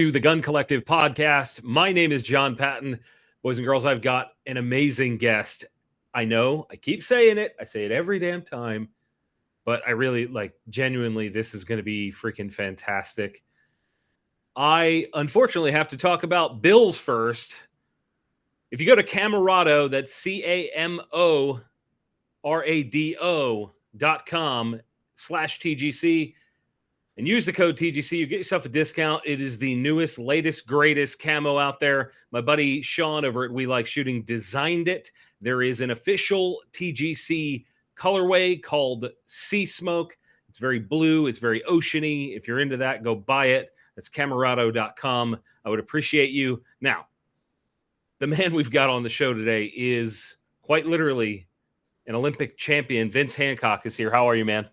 To the Gun Collective podcast. My name is Jon Patton. Boys and girls, I've got an amazing guest. I know, I keep saying it. I say it every damn time, but I really genuinely, this is going to be freaking fantastic. I unfortunately have to talk about bills first. If you go to Camerado, that's CAMORADO.com/TGC, and use the code TGC. You get yourself a discount. It is the newest, latest, greatest camo out there. My buddy Sean over at We Like Shooting designed it. There is an official TGC colorway called Sea Smoke. It's very blue. It's very oceany. If you're into that, go buy it. That's camerado.com. I would appreciate you. Now, the man we've got on the show today is quite literally an Olympic champion. Vince Hancock is here. How are you, man?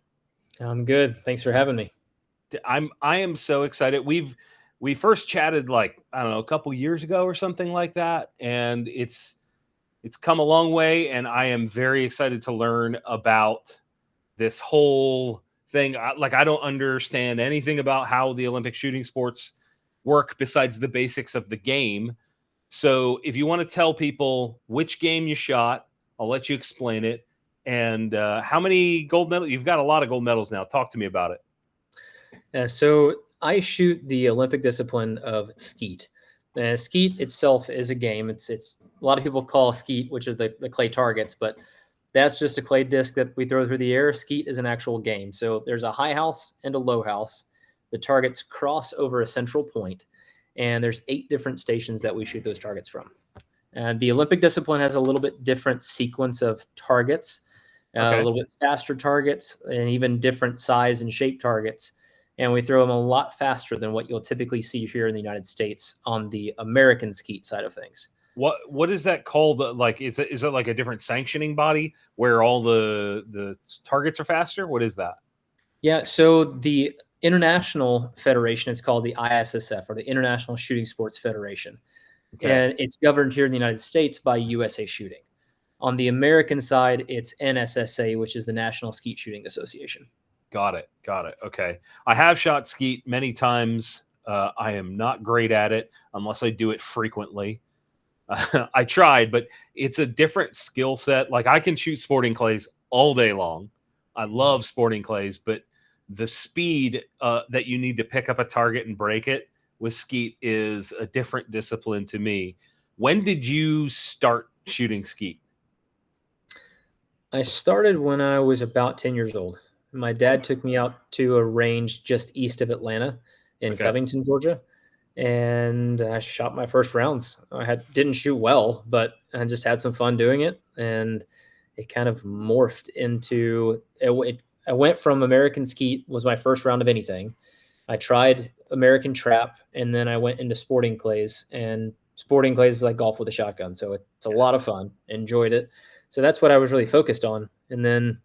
I'm good. Thanks for having me. I am so excited. We first chatted a couple years ago or something like that, and it's come a long way, and I am very excited to learn about this whole thing. I don't understand anything about how the Olympic shooting sports work besides the basics of the game. So if you want to tell people which game you shot, I'll let you explain it. And how many gold medals? You've got a lot of gold medals now. Talk to me about it. So I shoot the Olympic discipline of skeet. Skeet itself is a game. It's a lot of people call skeet, which is the clay targets, but that's just a clay disc that we throw through the air. Skeet is an actual game. So there's a high house and a low house. The targets cross over a central point, and there's 8 different stations that we shoot those targets from. And the Olympic discipline has a little bit different sequence of targets, a little bit faster targets, and even different size and shape targets. And we throw them a lot faster than what you'll typically see here in the United States on the American skeet side of things. What is that called? Is it like a different sanctioning body where all the targets are faster? What is that? Yeah, so the International Federation is called the ISSF, or the International Shooting Sports Federation. Okay. And it's governed here in the United States by USA Shooting. On the American side, it's NSSA, which is the National Skeet Shooting Association. Got it. Okay. I have shot skeet many times. I am not great at it unless I do it frequently. I tried, but it's a different skill set. I can shoot sporting clays all day long. I love sporting clays, but the speed that you need to pick up a target and break it with skeet is a different discipline to me. When did you start shooting skeet? I started when I was about 10 years old. My dad took me out to a range just east of Atlanta in Covington, Georgia, and I shot my first rounds. I didn't shoot well, but I just had some fun doing it, and it kind of morphed into it. I went from American skeet was my first round of anything. I tried American trap, and then I went into sporting clays, and sporting clays is like golf with a shotgun. So it's a lot of fun. Enjoyed it. So that's what I was really focused on. And then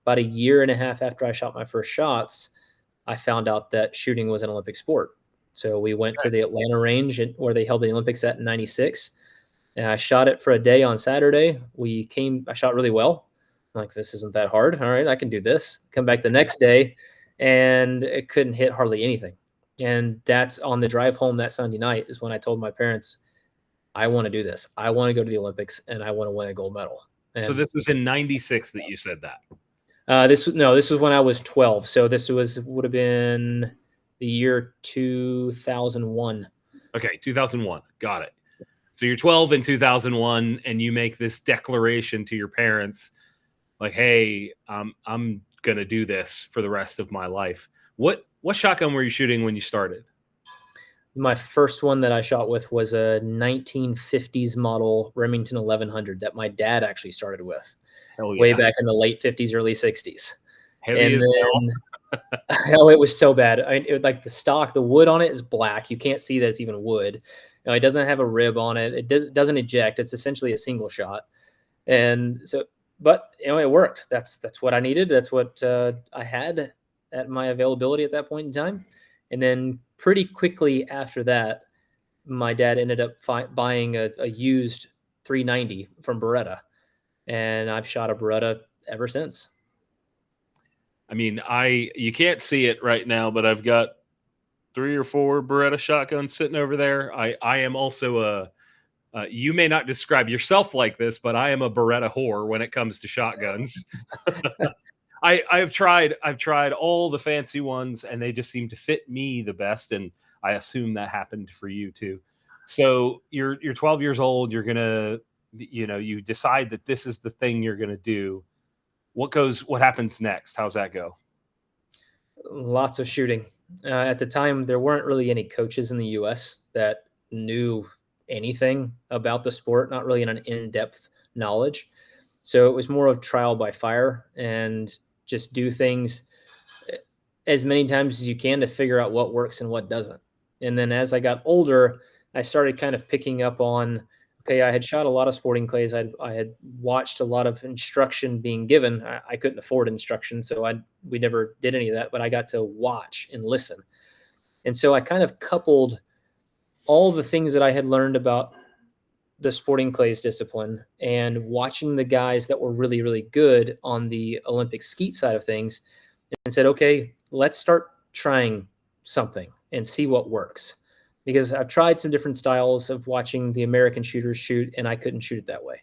about a year and a half after I shot my first shots, I found out that shooting was an Olympic sport. So we went to the Atlanta range where they held the Olympics at in 96. And I shot it for a day on Saturday. I shot really well. I'm like, this isn't that hard. All right, I can do this. Come back the next day, and it couldn't hit hardly anything. And that's on the drive home that Sunday night is when I told my parents, I want to do this. I want to go to the Olympics, and I want to win a gold medal. And so this was in 96 that you said that? This was when I was 12. So this would have been the year 2001. Okay, 2001. Got it. So you're 12 in 2001, and you make this declaration to your parents, like, "Hey, I'm gonna do this for the rest of my life." What shotgun were you shooting when you started? My first one that I shot with was a 1950s model Remington 1100 that my dad actually started with. Way back in the late 50s, early 60s. Heavy as hell. It was so bad. The stock, the wood on it is black. You can't see that it's even wood. It doesn't have a rib on it. It doesn't eject. It's essentially a single shot. And so, but it worked. That's what I needed. That's what I had at my availability at that point in time. And then pretty quickly after that, my dad ended up buying a used 390 from Beretta. And I've shot a Beretta ever since. I mean, you can't see it right now, but I've got 3 or 4 Beretta shotguns sitting over there. I am also you may not describe yourself like this, but I am a Beretta whore when it comes to shotguns. I've tried all the fancy ones, and they just seem to fit me the best, and I assume that happened for you too. So you're 12 years old. You're gonna, you decide that this is the thing you're gonna do. What happens next? How's that go? Lots of shooting. At the time, there weren't really any coaches in the U.S. that knew anything about the sport, not really an in-depth knowledge. So it was more of trial by fire and just do things as many times as you can to figure out what works and what doesn't. And then as I got older, I started kind of picking up on, okay, I had shot a lot of sporting clays. I had watched a lot of instruction being given. I couldn't afford instruction, so we never did any of that, but I got to watch and listen. And so I kind of coupled all the things that I had learned about the sporting clays discipline and watching the guys that were really, really good on the Olympic skeet side of things, and said, okay, let's start trying something and see what works. Because I've tried some different styles of watching the American shooters shoot, and I couldn't shoot it that way.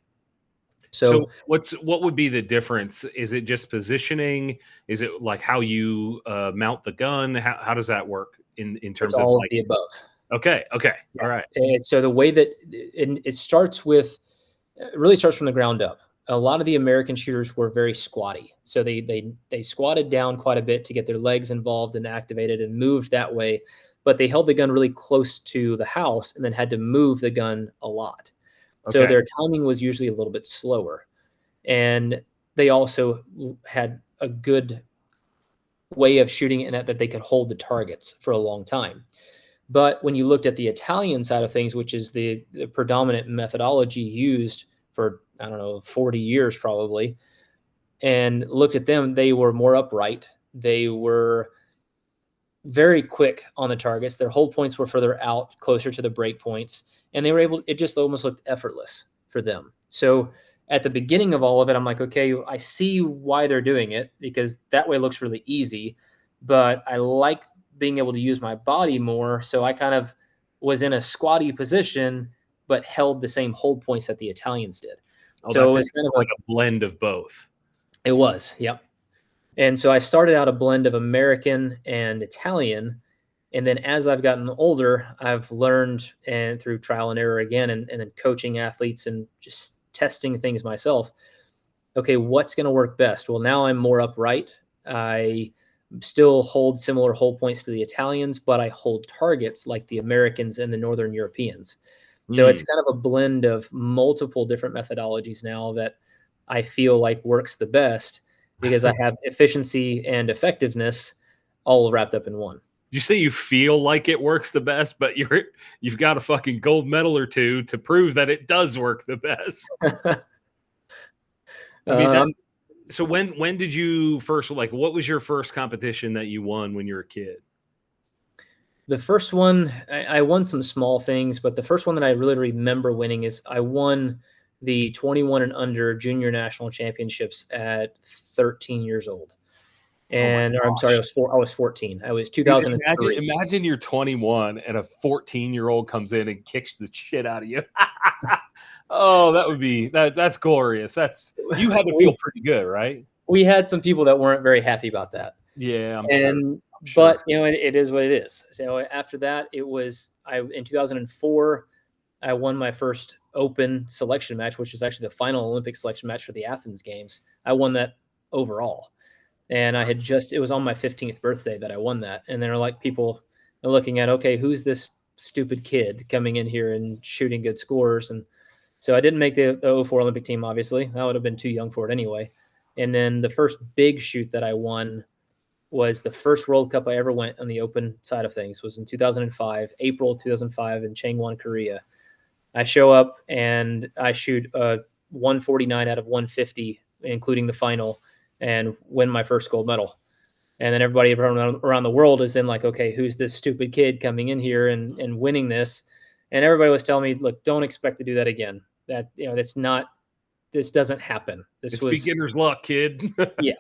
So what would be the difference? Is it just positioning? Is it like how you mount the gun? How does that work in terms of all of the above? Okay. Yeah. All right. And so the way that it starts with, it really starts from the ground up. A lot of the American shooters were very squatty. So they squatted down quite a bit to get their legs involved and activated and moved that way. But they held the gun really close to the house and then had to move the gun a lot. Okay. So their timing was usually a little bit slower. And they also had a good way of shooting in that they could hold the targets for a long time. But when you looked at the Italian side of things, which is the predominant methodology used for, 40 years probably, and looked at them, they were more upright. They were very quick on the targets. Their hold points were further out, closer to the break points, and they were able, it just almost looked effortless for them. So at the beginning of all of it, I'm like, okay, I see why they're doing it, because that way it looks really easy, but I like being able to use my body more. So I kind of was in a squatty position, but held the same hold points that the Italians did. So it was kind of like a blend of both. It was, yep. And so I started out a blend of American and Italian. And then as I've gotten older, I've learned, and through trial and error again, and then coaching athletes and just testing things myself, okay, what's going to work best? Well, now I'm more upright. I still hold similar hold points to the Italians, but I hold targets like the Americans and the Northern Europeans. So it's kind of a blend of multiple different methodologies now that I feel like works the best, because I have efficiency and effectiveness all wrapped up in one. You say you feel like it works the best, but you've got a fucking gold medal or two to prove that it does work the best. I mean, so when did you first, what was your first competition that you won when you were a kid? The first one, I won some small things, but the first one that I really remember winning is I won the 21 and under junior national championships at 13 years old. And I was 14. I was 2003. Imagine you're 21 and a 14-year-old comes in and kicks the shit out of you. Oh, that's glorious. You had to feel pretty good, right? We had some people that weren't very happy about that. Yeah, I'm sure. But it is what it is. So after that, in 2004, I won my first open selection match, which was actually the final Olympic selection match for the Athens Games. I won that overall. And it was on my 15th birthday that I won that. And then people are looking at, okay, who's this stupid kid coming in here and shooting good scores? And so I didn't make the 04 Olympic team, obviously. I would have been too young for it anyway. And then the first big shoot that I won was the first World Cup I ever went on the open side of things, was in 2005, April 2005 in Changwon, Korea. I show up and I shoot 149 out of 150, including the final, and win my first gold medal. And then everybody around the world is then like, okay, who's this stupid kid coming in here and winning this? And everybody was telling me, look, don't expect to do that again. This doesn't happen. This was beginner's luck, kid. Yeah.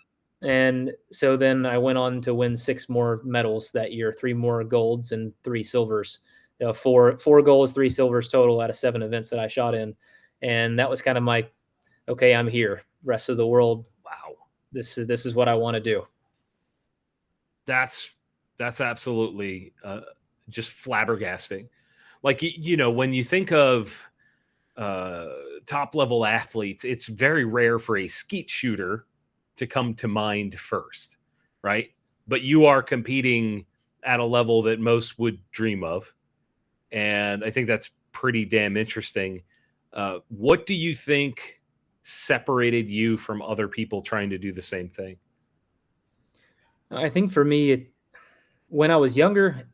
And so then I went on to win 6 more medals that year, 3 more golds and 3 silvers. Four golds, 3 silvers total out of 7 events that I shot in. And that was kind of my, okay, I'm here. Rest of the world, Wow. This is what I want to do. That's absolutely just flabbergasting. Like, when you think of top level athletes, it's very rare for a skeet shooter to come to mind first, right? But you are competing at a level that most would dream of. And I think that's pretty damn interesting. What do you think separated you from other people trying to do the same thing? I think for me, when I was younger,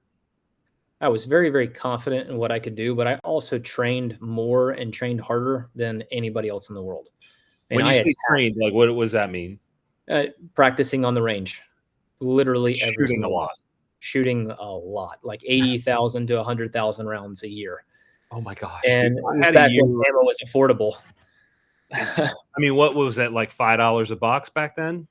I was very, very confident in what I could do, but I also trained more and trained harder than anybody else in the world. And When you say trained, like what does that mean? Practicing on the range, literally every Shooting a single lot. Shooting a lot, like 80,000 to 100,000 rounds a year. Oh my gosh! And dude, it was back when ammo was affordable. I mean, what was that, like $5 a box back then?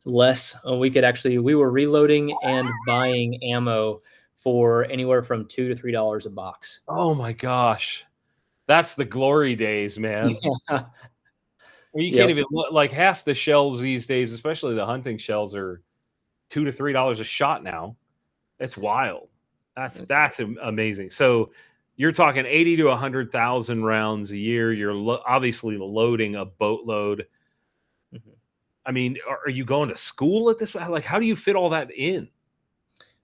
Less. We were reloading and buying ammo for anywhere from $2 to $3 a box. Oh my gosh. That's the glory days, man. Yeah. You can't even like half the shells these days, especially the hunting shells, are $2 to $3 a shot now. That's wild. That's amazing. So you're talking 80 to 100,000 rounds a year. You're obviously loading a boatload. Mm-hmm. I mean, are you going to school at this? Like, how do you fit all that in?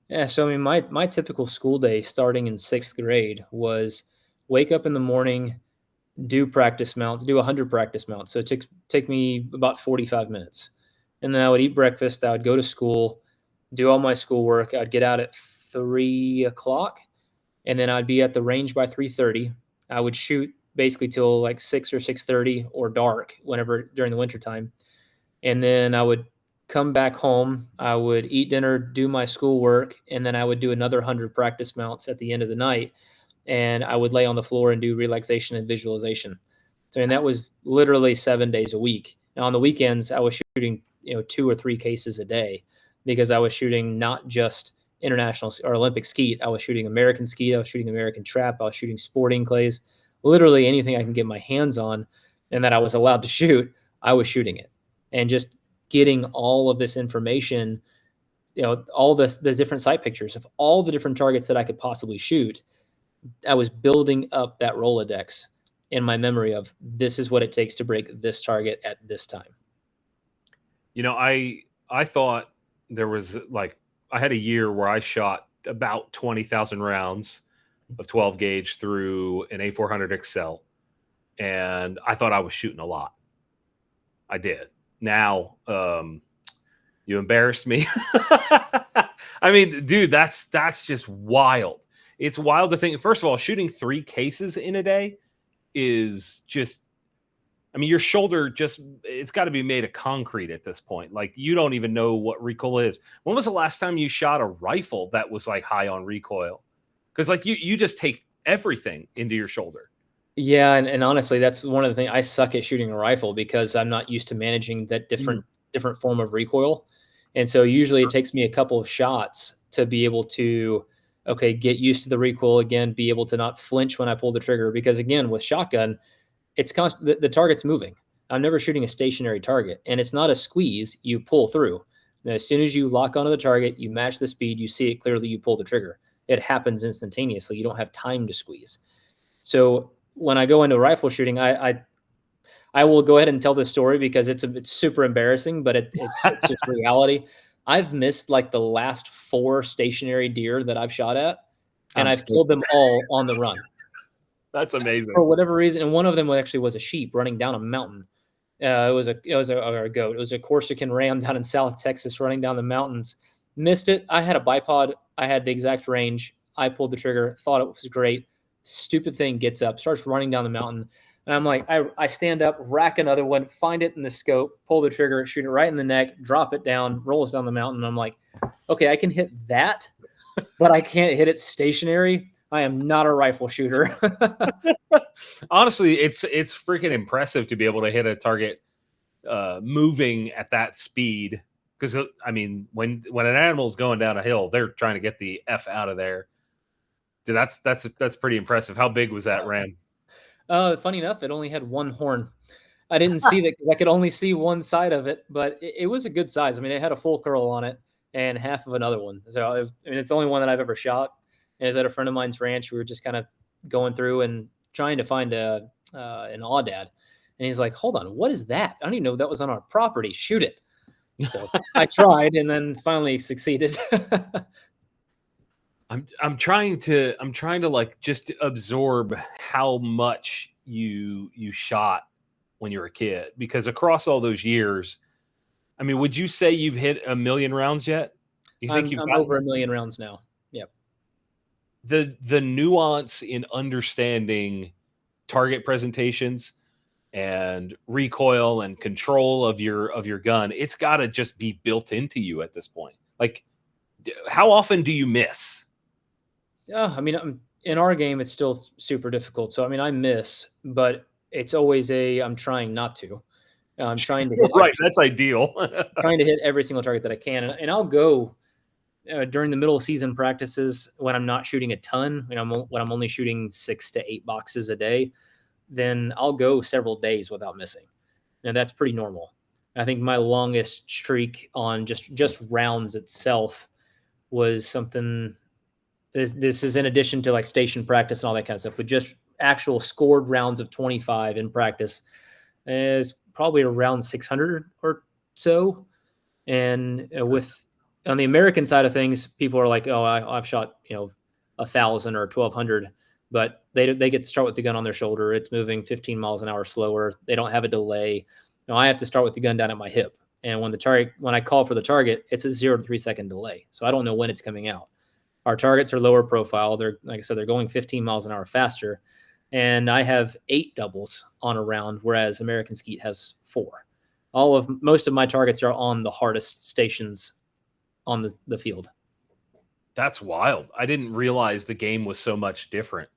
Yeah. So, I mean, my typical school day starting in 6th grade was wake up in the morning, do practice mounts, do 100 practice mounts. So it take me about 45 minutes. And then I would eat breakfast. I would go to school, do all my schoolwork. I'd get out at 3 o'clock, and then I'd be at the range by 3:30. I would shoot basically till like 6 or 6:30 or dark whenever during the wintertime. And then I would come back home. I would eat dinner, do my schoolwork, and then I would do another 100 practice mounts at the end of the night. And I would lay on the floor and do relaxation and visualization. So, and that was literally 7 days a week. Now on the weekends, I was shooting, 2 or 3 cases a day, because I was shooting not just international or Olympic skeet. I was shooting American skeet. I was shooting American trap. I was shooting sporting clays, literally anything I can get my hands on and that I was allowed to shoot, I was shooting it. And just getting all of this information, all the different sight pictures of all the different targets that I could possibly shoot. I was building up that Rolodex in my memory of this is what it takes to break this target at this time. I thought there was I had a year where I shot about 20,000 rounds of 12 gauge through an A400 Excel. And I thought I was shooting a lot. I did. Now, you embarrassed me. I mean, dude, that's just wild. It's wild to think, first of all, shooting 3 cases in a day is just, I mean, your shoulder it's got to be made of concrete at this point. Like, you don't even know what recoil is. When was the last time you shot a rifle that was like high on recoil? Because like you just take everything into your shoulder. Yeah. And honestly, that's one of the things. I suck at shooting a rifle because I'm not used to managing that different form of recoil. And so usually it takes me a couple of shots to be able to, get used to the recoil again, be able to not flinch when I pull the trigger. Because again, with shotgun, it's constant. The target's moving. I'm never shooting a stationary target, and it's not a squeeze. You pull through. And as soon as you lock onto the target, you match the speed, you see it clearly, you pull the trigger. It happens instantaneously. You don't have time to squeeze. So when I go into rifle shooting, I will go ahead and tell this story because it's super embarrassing, but it's just reality. I've missed like the last 4 stationary deer that I've shot at, and I've killed them all on the run. That's amazing. For whatever reason, and one of them actually was a sheep running down a mountain. It was a goat. It was a Corsican ram down in South Texas running down the mountains. Missed it. I had a bipod. I had the exact range. I pulled the trigger. Thought it was great. Stupid thing gets up, starts running down the mountain. And I'm like, I stand up, rack another one, find it in the scope, pull the trigger, shoot it right in the neck, drop it down, rolls down the mountain. And I'm like, okay, I can hit that, but I can't hit it stationary. I am not a rifle shooter. Honestly, it's freaking impressive to be able to hit a target moving at that speed Because I mean, when an animal's going down a hill, they're trying to get the F out of there. Dude, that's pretty impressive. How big was that ram? Funny enough, it only had one horn. I didn't see that because I could only see one side of it, but it was a good size. I mean, it had a full curl on it and half of another one. So I mean, it's the only one that I've ever shot. And it was at a friend of mine's ranch. We were just kind of going through and trying to find an aoudad. And he's like, "Hold on, what is that? I don't even know that was on our property. Shoot it." So I tried and then finally succeeded. I'm trying to like just absorb how much you shot when you were a kid, because across all those years, I mean, would you say you've hit 1 million rounds yet? You think I'm over 1 million rounds now. Yep. The nuance in understanding target presentations and recoil and control of your gun, it's got to just be built into you at this point. Like, how often do you miss? Yeah, I mean, in our game, it's still super difficult. So I mean, I miss, but it's always I'm trying not to. I'm trying to hit right. That's ideal. trying to hit every single target that I can, and I'll go during the middle of season practices when I'm not shooting a ton. When I'm only shooting 6 to 8 boxes a day, then I'll go several days without missing, and that's pretty normal. I think my longest streak on just rounds itself was something. This is in addition to like station practice and all that kind of stuff, but just actual scored rounds of 25 in practice is probably around 600 or so. And with on the American side of things, people are like, "Oh, I've shot 1,000 or 1,200," but they get to start with the gun on their shoulder. It's moving 15 miles an hour slower. They don't have a delay. I have to start with the gun down at my hip, and when I call for the target, it's a 0 to 3 second delay, so I don't know when it's coming out. Our targets are lower profile. They're, like I said, they're going 15 miles an hour faster. And I have 8 doubles on a round, whereas American Skeet has 4. Most of my targets are on the hardest stations on the field. That's wild. I didn't realize the game was so much different.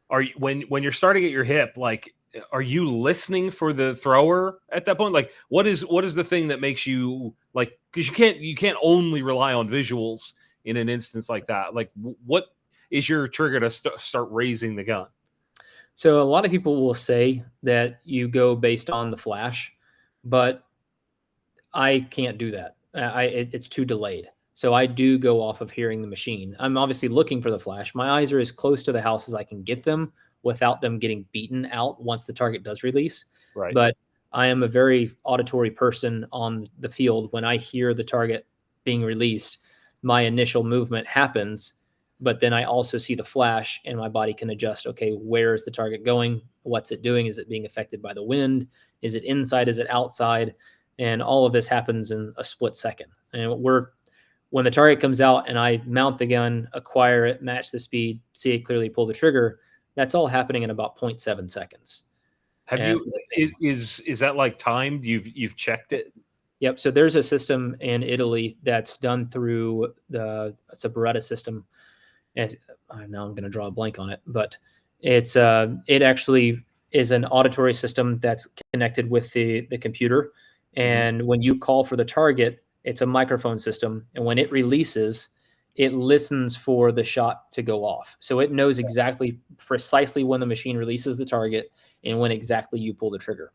Are you, when you're starting at your hip, like, are you listening for the thrower at that point? Like, what is the thing that makes you, like, because you can't only rely on visuals in an instance like that. Like, what is your trigger to start raising the gun? So a lot of people will say that you go based on the flash, but I can't do that. It's too delayed. So I do go off of hearing the machine. I'm obviously looking for the flash. My eyes are as close to the house as I can get them without them getting beaten out once the target does release. Right. But I am a very auditory person on the field. When I hear the target being released, my initial movement happens, but then I also see the flash and my body can adjust. Okay, where is the target going? What's it doing? Is it being affected by the wind? Is it inside? Is it outside? And all of this happens in a split second. And when the target comes out and I mount the gun, acquire it, match the speed, see it clearly, pull the trigger, that's all happening in about 0.7 seconds. Have is that like timed? You've checked it? Yep. So there's a system in Italy that's done through it's a Beretta system. And now I'm going to draw a blank on it, but it actually is an auditory system that's connected with the computer. And when you call for the target, it's a microphone system. And when it releases, it listens for the shot to go off. So it knows precisely when the machine releases the target and when exactly you pull the trigger.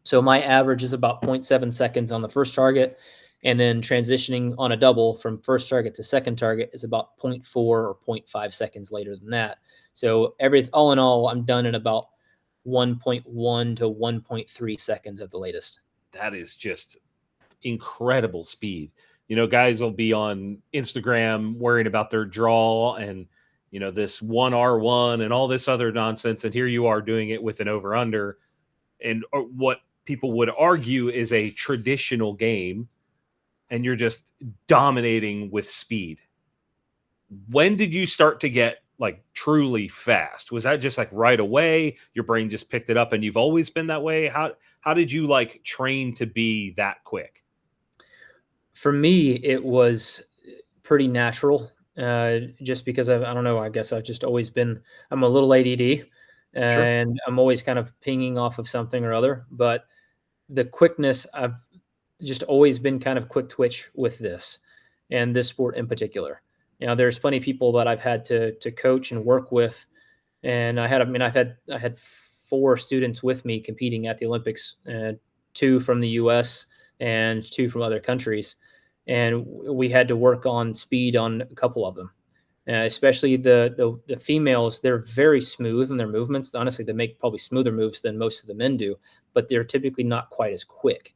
So my average is about 0.7 seconds on the first target, and then transitioning on a double from first target to second target is about 0.4 or 0.5 seconds later than that. So all in all, I'm done in about 1.1 to 1.3 seconds at the latest. That is just incredible speed. Guys will be on Instagram worrying about their draw and, this 1R1 and all this other nonsense. And here you are doing it with an over-under. And what people would argue is a traditional game, and you're just dominating with speed. When did you start to get like truly fast? Was that just like right away? Your brain just picked it up and you've always been that way? How did you like train to be that quick? For me, it was pretty natural. Just because I don't know, I guess I've just always I'm a little ADD and I'm always kind of pinging off of something or other, but the quickness just always been kind of quick twitch with this and this sport in particular. There's plenty of people that I've had to coach and work with, and I had 4 students with me competing at the Olympics, 2 from the U.S. and 2 from other countries, and we had to work on speed on a couple of them. Especially the females, they're very smooth in their movements. Honestly, they make probably smoother moves than most of the men do, but they're typically not quite as quick.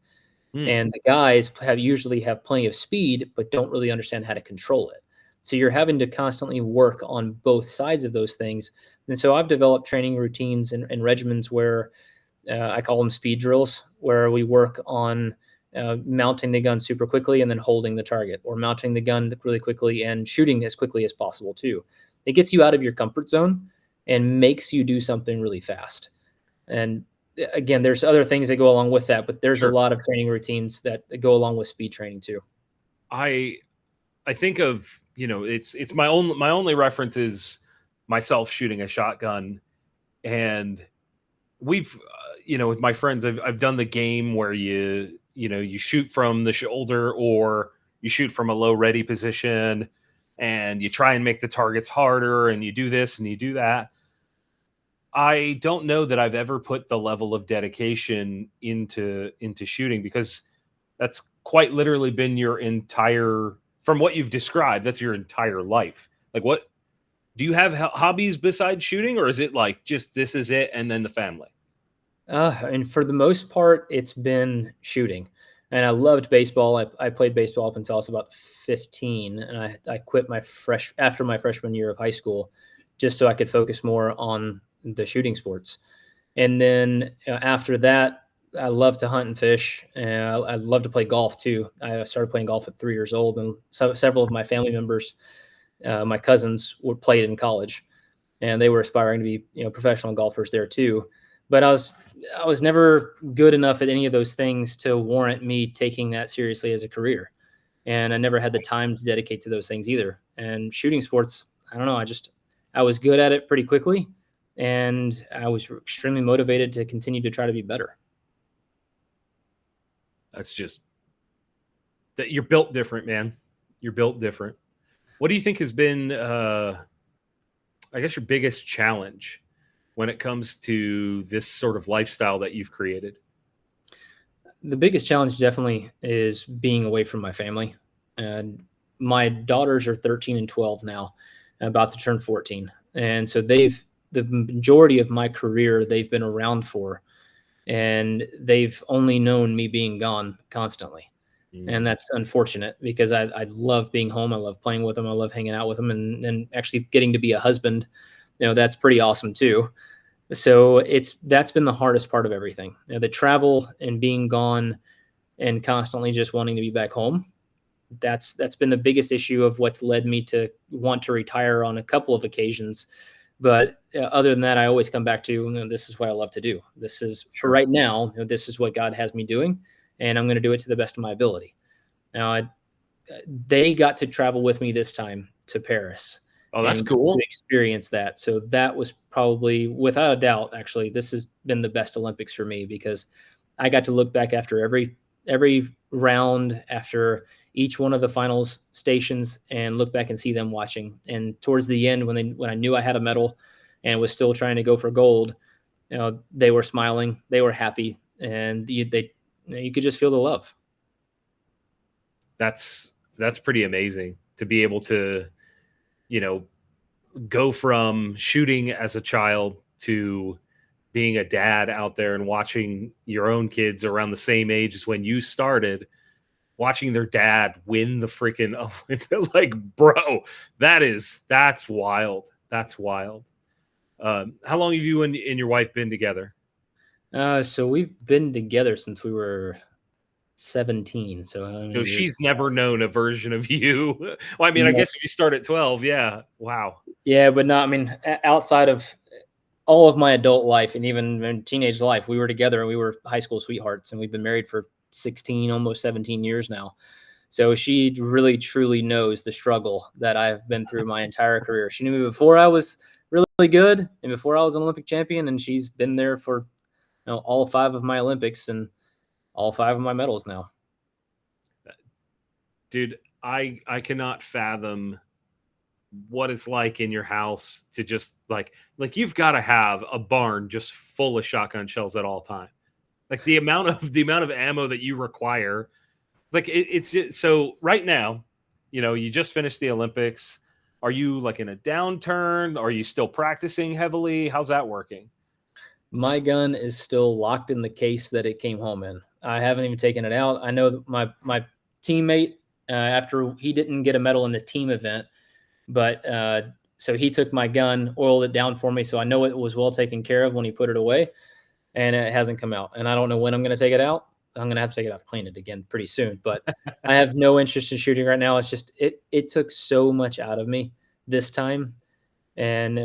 And the guys usually have plenty of speed, but don't really understand how to control it. So you're having to constantly work on both sides of those things. And so I've developed training routines and regimens where I call them speed drills, where we work on mounting the gun super quickly and then holding the target, or mounting the gun really quickly and shooting as quickly as possible too. It gets you out of your comfort zone and makes you do something really fast. And again, there's other things that go along with that, but there's a lot of training routines that go along with speed training too. I think of, it's my only reference is myself shooting a shotgun, and we've, with my friends, I've done the game where you shoot from the shoulder or you shoot from a low ready position and you try and make the targets harder and you do this and you do that. I don't know that I've ever put the level of dedication into shooting, because that's quite literally been your entire, from what you've described, that's your entire life. Like, what do you have hobbies besides shooting, or is it like just this is it and then the family? And for the most part, it's been shooting. And I loved baseball. I played baseball up until I was about 15, and I quit after my freshman year of high school, just so I could focus more on the shooting sports. And then after that, I love to hunt and fish, and I love to play golf too. I started playing golf at 3 years old, and several of my family members, my cousins, played in college, and they were aspiring to be professional golfers there too. But I was never good enough at any of those things to warrant me taking that seriously as a career, and I never had the time to dedicate to those things either. And shooting sports, I don't know, I was good at it pretty quickly, and I was extremely motivated to continue to try to be better. That's just that you're built different, man. You're built different. What do you think has been, I guess, your biggest challenge when it comes to this sort of lifestyle that you've created? The biggest challenge definitely is being away from my family. And my daughters are 13 and 12 now, about to turn 14. And so the majority of my career, they've been around for, and they've only known me being gone constantly. And that's unfortunate, because I love being home. I love playing with them. I love hanging out with them, and actually getting to be a husband, that's pretty awesome too. So that's been the hardest part of everything. The travel and being gone and constantly just wanting to be back home. That's been the biggest issue of what's led me to want to retire on a couple of occasions. But other than that, I always come back to, this is what I love to do. This is, for right now, this is what God has me doing, and I'm going to do it to the best of my ability. Now, they got to travel with me this time to Paris. Oh, that's cool. Experience that. So that was probably, without a doubt, actually, this has been the best Olympics for me, because I got to look back after every round, after each one of the finals stations, and look back and see them watching. And towards the end, when I knew I had a medal and was still trying to go for gold, they were smiling, they were happy, and you could just feel the love. That's pretty amazing to be able to, go from shooting as a child to being a dad out there and watching your own kids around the same age as when you started, watching their dad win the freaking Olympic. Like, bro, that's wild. That's wild. How long have you and your wife been together? So we've been together since we were 17. So she's never known a version of you. Well, I mean, I guess if you start at 12, yeah. Wow. Yeah, but no, I mean, outside of all of my adult life and even in teenage life, we were together and we were high school sweethearts, and we've been married for 16, almost 17 years now. So she really, truly knows the struggle that I've been through my entire career. She knew me before I was really good and before I was an Olympic champion, and she's been there for all 5 of my Olympics and all 5 of my medals now. Dude, I cannot fathom what it's like in your house to just like you've got to have a barn just full of shotgun shells at all time. Like the amount of ammo that you require. Like it's just, so right now, you just finished the Olympics. Are you like in a downturn? Are you still practicing heavily? How's that working? My gun is still locked in the case that it came home in. I haven't even taken it out. I know my teammate, after he didn't get a medal in the team event, but so he took my gun, oiled it down for me, so I know it was well taken care of when he put it away, and it hasn't come out. And I don't know when I'm going to take it out. I'm going to have to take it out, clean it again pretty soon. But I have no interest in shooting right now. It's just it took so much out of me this time, and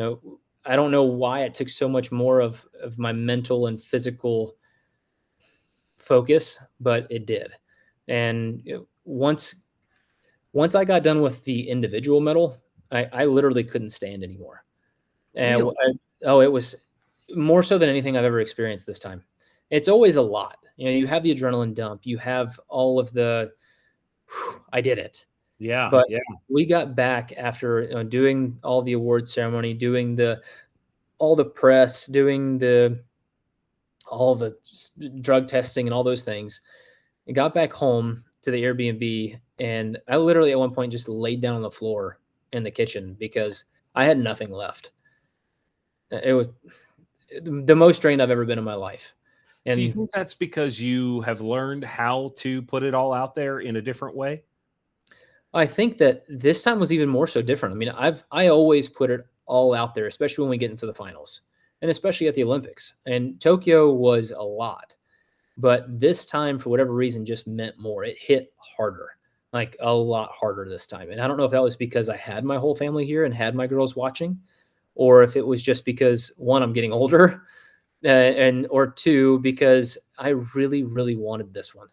I don't know why it took so much more of my mental and physical focus, but it did. And once I got done with the individual medal, I literally couldn't stand anymore. And Really? it was more so than anything I've ever experienced this time. It's always a lot. You have the adrenaline dump. You have all of the, I did it. Yeah, But yeah. we got back after doing all the award ceremony, doing all the press, doing all the drug testing and all those things. I got back home to the Airbnb, and I literally at one point just laid down on the floor in the kitchen because I had nothing left. It was the most drained I've ever been in my life. Do you And think that's because you have learned how to put it all out there in a different way? I think that this time was even more so different. I mean, I always put it all out there, especially when we get into the finals and especially at the Olympics. And Tokyo was a lot, but this time, for whatever reason, just meant more. It hit harder, like a lot harder this time. And I don't know if that was because I had my whole family here and had my girls watching, or if it was just because one, I'm getting older, or two, because I really, really wanted this one.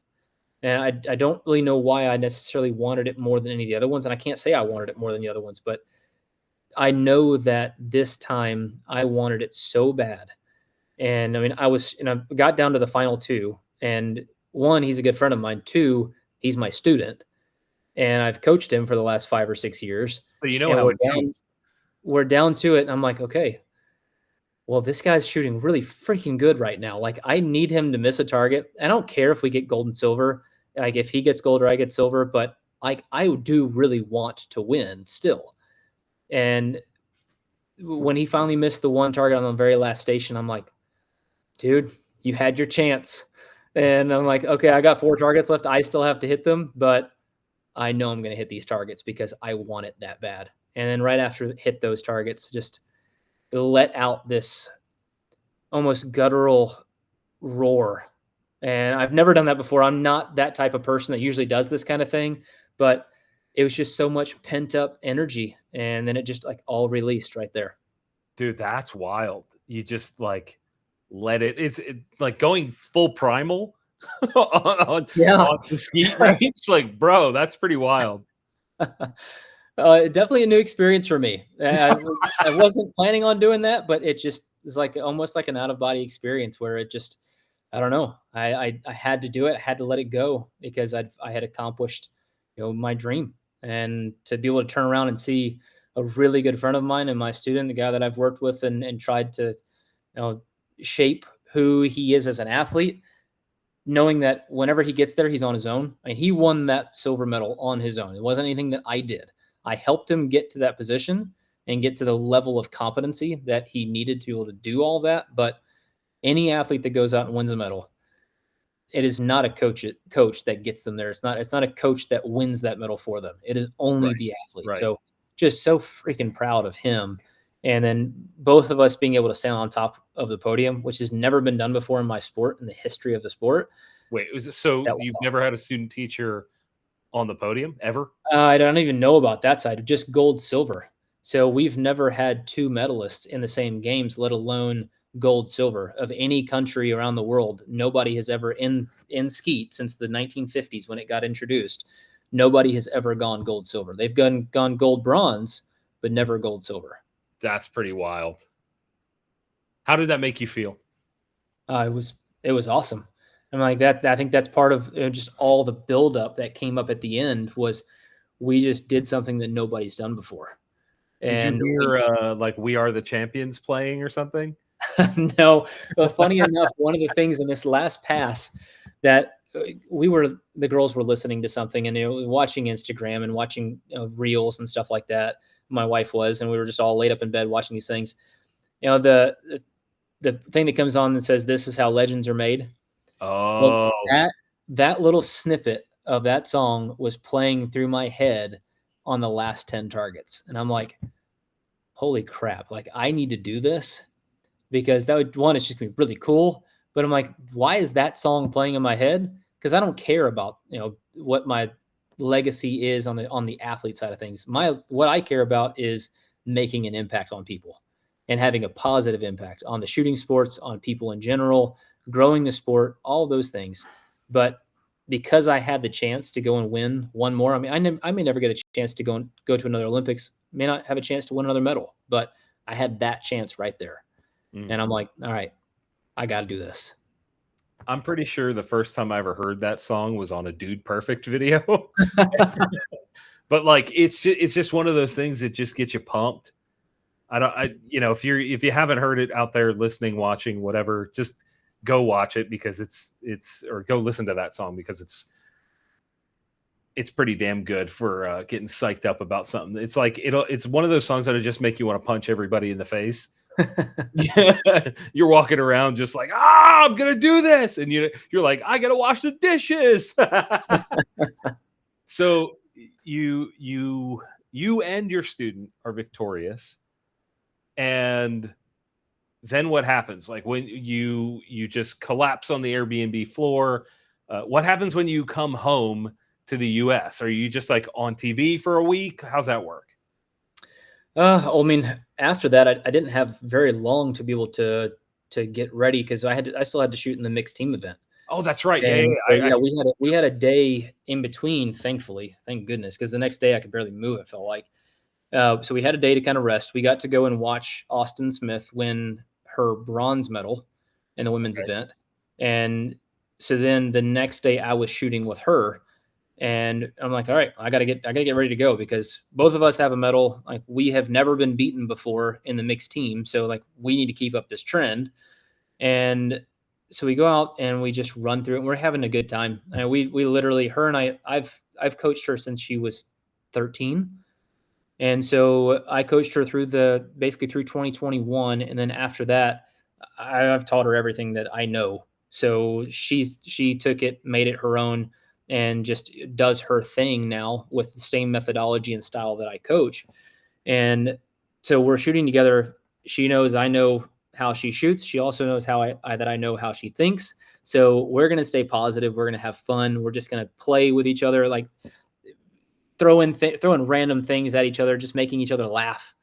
And I don't really know why I necessarily wanted it more than any of the other ones. And I can't say I wanted it more than the other ones, but I know that this time I wanted it so bad. And I mean, I got down to the final two. And one, he's a good friend of mine. Two, he's my student. And I've coached him for the last 5 or 6 years. But you know And how it seems. we're down to it. And I'm like, okay, well, this guy's shooting really freaking good right now. Like, I need him to miss a target. I don't care if we get gold and silver, like if he gets gold or I get silver, but like I do really want to win still. And when he finally missed the one target on the very last station, I'm like, dude, you had your chance. And I'm like, okay, I got 4 targets left. I still have to hit them, but I know I'm going to hit these targets because I want it that bad. And then right after hit those targets, just let out this almost guttural roar. And I've never done that before. I'm not that type of person that usually does this kind of thing, but it was just so much pent up energy. And then it just like all released right there. Dude, that's wild. You just like let it. It's like going full primal on the skeet range. Like, bro, that's pretty wild. Definitely a new experience for me. I wasn't planning on doing that, but it just is like almost like an out of body experience where it just, I don't know. I had to do it. I had to let it go because I had accomplished, my dream. And to be able to turn around and see a really good friend of mine and my student, the guy that I've worked with and tried to, shape who he is as an athlete, knowing that whenever he gets there, he's on his own. I mean, he won that silver medal on his own. It wasn't anything that I did. I helped him get to that position and get to the level of competency that he needed to be able to do all that. But any athlete that goes out and wins a medal, it is not a coach that gets them there. It's not a coach that wins that medal for them. It is only the athlete. Right. So just so freaking proud of him. And then both of us being able to stand on top of the podium, which has never been done before in my sport, in the history of the sport. Wait, was it so you've never had a student teacher on the podium ever? I don't even know about that side. Just gold, silver. So we've never had 2 medalists in the same games, let alone gold, silver of any country around the world. Nobody has ever in skeet since the 1950s when it got introduced. Nobody has ever gone gold, silver. They've gone gold, bronze, but never gold, silver. That's pretty wild. How did that make you feel? It was awesome. I'm like that. I think that's part of just all the buildup that came up at the end was we just did something that nobody's done before. Did you And hear like "We Are the Champions" playing or something? no, but funny enough, one of the things in this last pass that the girls were listening to something and watching Instagram and watching reels and stuff like that. My wife was, and we were just all laid up in bed watching these things. The thing that comes on that says, "This is how legends are made." Well, Oh, that little snippet of that song was playing through my head on the last 10 targets. And I'm like, holy crap, like I need to do this because that would, one, it's just gonna be really cool. But I'm like, why is that song playing in my head? Because I don't care about, what my legacy is on the athlete side of things. What I care about is making an impact on people and having a positive impact on the shooting sports, on people in general, growing the sport, all those things. But because I had the chance to go and win one more, I mean, I may never get a chance to go to another Olympics, may not have a chance to win another medal, but I had that chance right there. And I'm like, all right, I got to do this. I'm pretty sure the first time I ever heard that song was on a Dude Perfect video. But like it's just one of those things that just gets you pumped. If you haven't heard it out there listening, watching, whatever, just go watch it because or go listen to that song because it's pretty damn good for getting psyched up about something. It's like it's one of those songs that'll just make you want to punch everybody in the face. Yeah, you're walking around just like, I'm gonna do this, and you're like, I gotta wash the dishes. So you and your student are victorious, and then what happens? Like when you just collapse on the Airbnb floor, what happens when you come home to the US? Are you just like on TV for a week? How's that work? I mean, after that, I didn't have very long to be able to get ready because I still had to shoot in the mixed team event. Oh, that's right. Yeah, And so, yeah, we had a day in between, thankfully, thank goodness, because the next day I could barely move, it felt like. So we had a day to kind of rest. We got to go and watch Austin Smith win her bronze medal in the women's event. And so then the next day I was shooting with her. And I'm like, all right, I gotta get ready to go because both of us have a medal. Like we have never been beaten before in the mixed team. So like we need to keep up this trend. And so we go out and we just run through it. And we're having a good time. And we literally, her and I've coached her since she was 13. And so I coached her basically through 2021. And then after that, I've taught her everything that I know. So she took it, made it her own, and just does her thing now with the same methodology and style that I coach. And so we're shooting together. She knows I know how she shoots. She also knows how I know how she thinks. So we're going to stay positive. We're going to have fun. We're just going to play with each other, like throwing random things at each other, just making each other laugh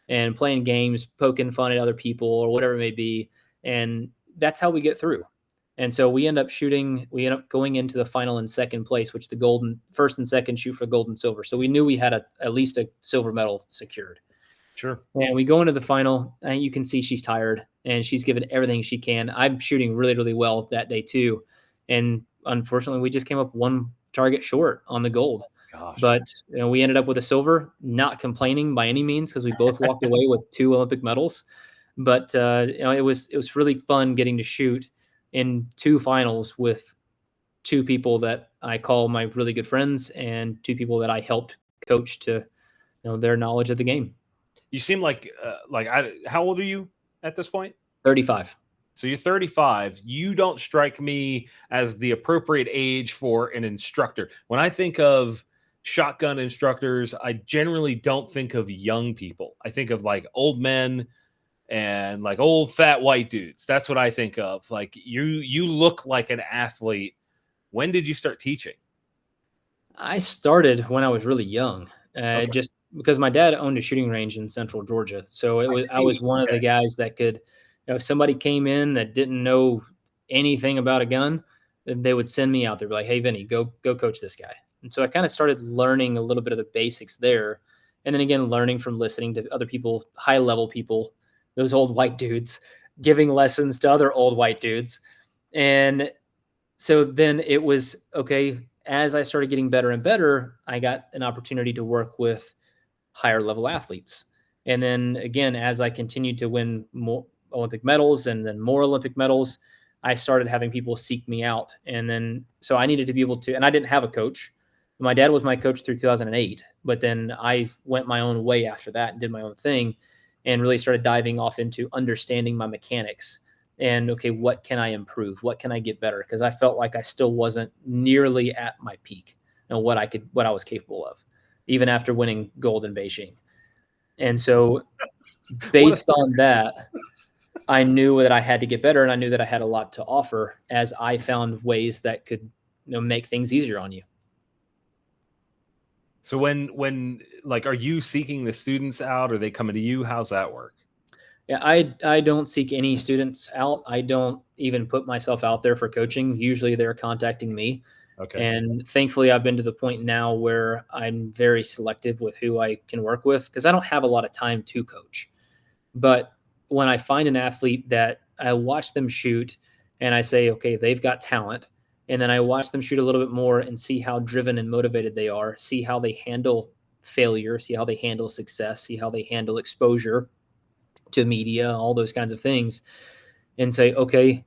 and playing games, poking fun at other people or whatever it may be. And that's how we get through. And so we end up going into the final in second place, which the first and second shoot for gold and silver. So we knew we had at least a silver medal secured. Sure. And we go into the final and you can see she's tired and she's given everything she can. I'm shooting really, really well that day too. And unfortunately we just came up one target short on the gold. Gosh. But we ended up with a silver, not complaining by any means because we both walked away with 2 Olympic medals. But it was really fun getting to shoot in 2 finals with 2 people that I call my really good friends and 2 people that I helped coach to their knowledge of the game. You seem like how old are you at this point? 35. So you're 35. You don't strike me as the appropriate age for an instructor. When I think of shotgun instructors, I generally don't think of young people. I think of like old men and like old fat white dudes. That's what I think of. Like you look like an athlete. When did you start teaching? I started when I was really young, Okay. just because my dad owned a shooting range in Central Georgia. So I was one of the guys that could, if somebody came in that didn't know anything about a gun, they would send me out there, be like, hey, Vinny, go coach this guy. And so I kind of started learning a little bit of the basics there. And then again, learning from listening to other people, high level people, those old white dudes, giving lessons to other old white dudes. And So then it was, okay, as I started getting better and better, I got an opportunity to work with higher level athletes. And then again, as I continued to win more Olympic medals and then more Olympic medals, I started having people seek me out. And then, so I needed to be able to, and I didn't have a coach. My dad was my coach through 2008, but then I went my own way after that and did my own thing and really started diving off into understanding my mechanics and, okay, what can I improve? What can I get better? Because I felt like I still wasn't nearly at my peak and what I was capable of, even after winning gold in Beijing. And so based on that, I knew that I had to get better, and I knew that I had a lot to offer as I found ways that could, make things easier on you. So when like, are you seeking the students out? Or are they coming to you? How's that work? Yeah, I don't seek any students out. I don't even put myself out there for coaching. Usually they're contacting me. Okay. And thankfully I've been to the point now where I'm very selective with who I can work with because I don't have a lot of time to coach. But when I find an athlete that I watch them shoot and I say, okay, they've got talent, and then I watch them shoot a little bit more and see how driven and motivated they are, see how they handle failure, see how they handle success, see how they handle exposure to media, all those kinds of things, and say, okay,